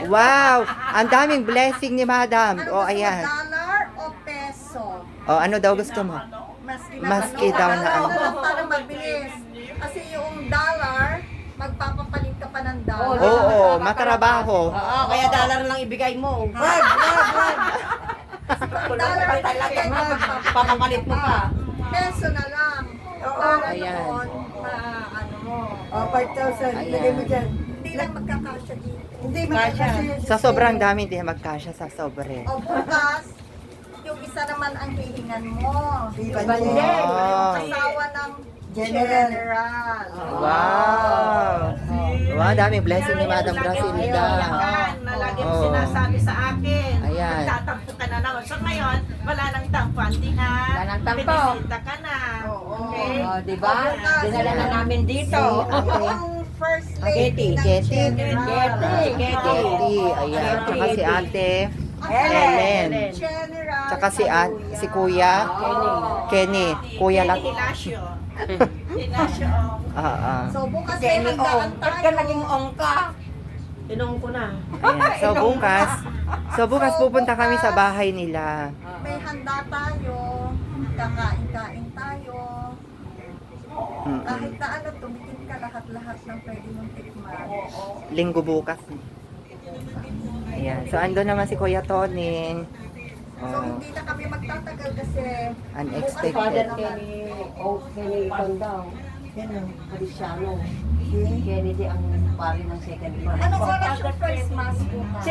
Wow! Ang daming blessing ni Madam. Ano O, gusto mo, ayan. dollar o peso? O, ano daw gusto mo? Maski daw na ano. Dollar para mabilis. Kasi yung dollar, magpapapalit ka pa ng dollar. Oo, matrabaho. Oo, kaya dollar lang ibigay mo. Yung dollar talaga Papapalit mo pa. Peso na lang. Para Ayan. noon, ano mo. 5,000. Ayan. Ilagay mo dyan. Hindi lang magkakasya dito. Hindi, Kasya. Sa sobrang dami, hindi magkasya sa sobre. O bukas, yung isa naman ang hihingan mo. Bandel. Wow. Asawa ng General. general. Wow! Wow, daming blessing ni Madam Brasilda. Na lagi mo Oo. sinasabi sa akin. Ayan. Nagtatampo ka na naman. So ngayon, wala nang tampuan, di ha? Wala nang tampo. Binisita ka na. Okay? Oh, di ba? Dinala na namin dito. Ang first lady ng Getty. general. Getty, ayan. Tsaka si ate Helen. General. Tsaka si Kuya Kenny. Kuya lang. Hilasyo. Hilasyo. So bukas may Jenny, handaan ba't ka naging tayo. ong ka? Tinong ko na. Ayan. So bukas pupunta kami sa bahay nila. May handa tayo. Kakain-kain tayo. Kahit na ano, tumitin ka lahat-lahat ng pwede mong tikman. Linggo bukas. Ayan. So ando naman si Kuya Tony. So Oh, hindi na kami magtatagal kasi unexpected. Father Kenny Tondao. Yan o. Cristiano. Kennedy ang pari ng second Anong oras yung first mass bukas?